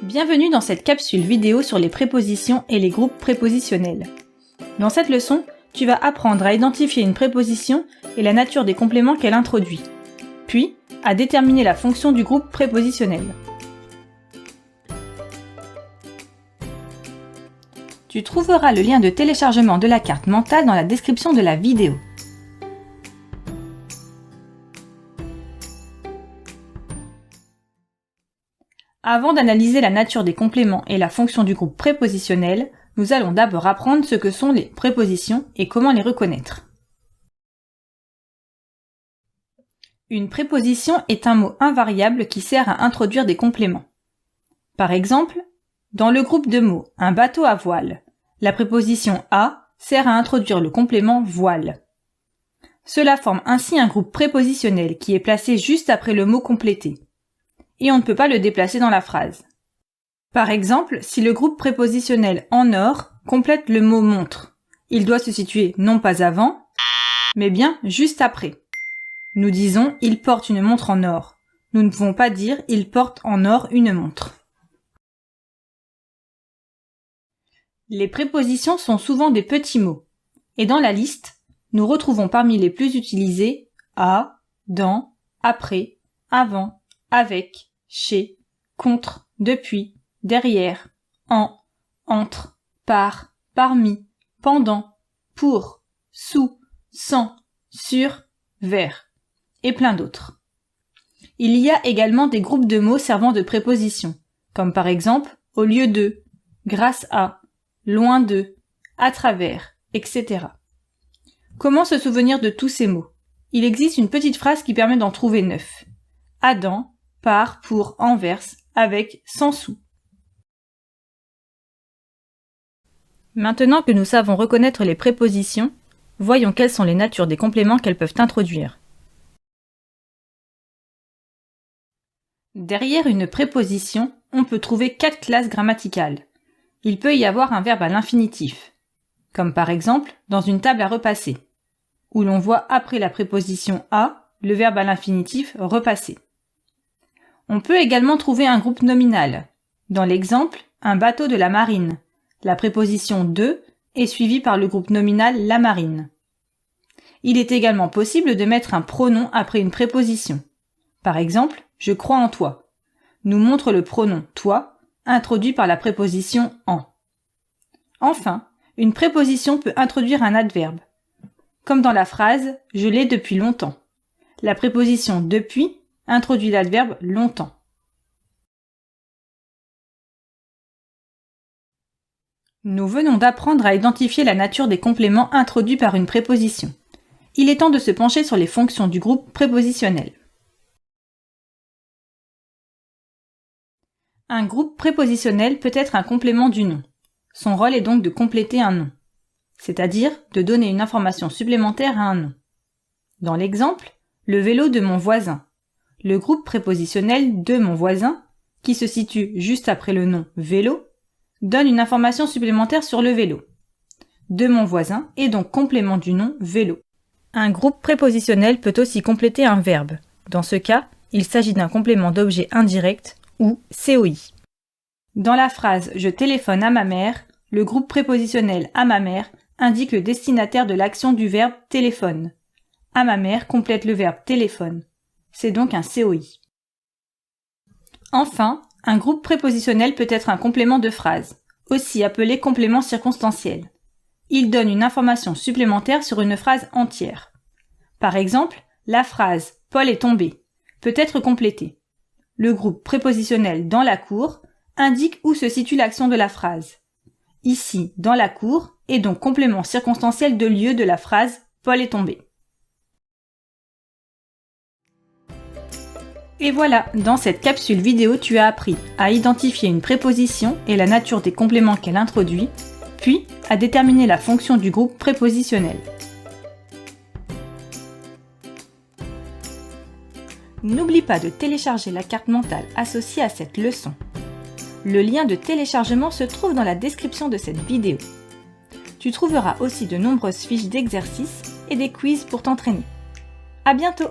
Bienvenue dans cette capsule vidéo sur les prépositions et les groupes prépositionnels. Dans cette leçon, tu vas apprendre à identifier une préposition et la nature des compléments qu'elle introduit, puis à déterminer la fonction du groupe prépositionnel. Tu trouveras le lien de téléchargement de la carte mentale dans la description de la vidéo. Avant d'analyser la nature des compléments et la fonction du groupe prépositionnel, nous allons d'abord apprendre ce que sont les prépositions et comment les reconnaître. Une préposition est un mot invariable qui sert à introduire des compléments. Par exemple, dans le groupe de mots « un bateau à voile », la préposition « à » sert à introduire le complément « voile ». Cela forme ainsi un groupe prépositionnel qui est placé juste après le mot complété. Et on ne peut pas le déplacer dans la phrase. Par exemple, si le groupe prépositionnel « en or » complète le mot « montre », il doit se situer non pas avant, mais bien juste après. Nous disons « il porte une montre en or ». Nous ne pouvons pas dire « il porte en or une montre ». Les prépositions sont souvent des petits mots. Et dans la liste, nous retrouvons parmi les plus utilisés « à »,« dans »,« après »,« avant »,« avec », chez, contre, depuis, derrière, en, entre, par, parmi, pendant, pour, sous, sans, sur, vers, et plein d'autres. Il y a également des groupes de mots servant de prépositions, comme par exemple au lieu de, grâce à, loin de, à travers, etc. Comment se souvenir de tous ces mots? Il existe une petite phrase qui permet d'en trouver 9. Adam, par, pour, envers, avec, sans sous. Maintenant que nous savons reconnaître les prépositions, voyons quelles sont les natures des compléments qu'elles peuvent introduire. Derrière une préposition, on peut trouver 4 classes grammaticales. Il peut y avoir un verbe à l'infinitif, comme par exemple dans une table à repasser, où l'on voit après la préposition à le verbe à l'infinitif repasser. On peut également trouver un groupe nominal. Dans l'exemple, un bateau de la marine. La préposition de est suivie par le groupe nominal la marine. Il est également possible de mettre un pronom après une préposition. Par exemple, je crois en toi. Nous montre le pronom toi, introduit par la préposition en. Enfin, une préposition peut introduire un adverbe. Comme dans la phrase « je l'ai depuis longtemps ». La préposition depuis introduit l'adverbe longtemps. Nous venons d'apprendre à identifier la nature des compléments introduits par une préposition. Il est temps de se pencher sur les fonctions du groupe prépositionnel. Un groupe prépositionnel peut être un complément du nom. Son rôle est donc de compléter un nom, c'est-à-dire de donner une information supplémentaire à un nom. Dans l'exemple, le vélo de mon voisin. Le groupe prépositionnel de mon voisin, qui se situe juste après le nom vélo, donne une information supplémentaire sur le vélo. De mon voisin est donc complément du nom vélo. Un groupe prépositionnel peut aussi compléter un verbe. Dans ce cas, il s'agit d'un complément d'objet indirect ou COI. Dans la phrase « je téléphone à ma mère », le groupe prépositionnel à ma mère indique le destinataire de l'action du verbe téléphone. À ma mère complète le verbe téléphone. C'est donc un COI. Enfin, un groupe prépositionnel peut être un complément de phrase, aussi appelé complément circonstanciel. Il donne une information supplémentaire sur une phrase entière. Par exemple, la phrase « Paul est tombé » peut être complétée. Le groupe prépositionnel dans la cour indique où se situe l'action de la phrase. Ici, dans la cour, est donc complément circonstanciel de lieu de la phrase « Paul est tombé ». Et voilà, dans cette capsule vidéo, tu as appris à identifier une préposition et la nature des compléments qu'elle introduit, puis à déterminer la fonction du groupe prépositionnel. N'oublie pas de télécharger la carte mentale associée à cette leçon. Le lien de téléchargement se trouve dans la description de cette vidéo. Tu trouveras aussi de nombreuses fiches d'exercices et des quiz pour t'entraîner. À bientôt!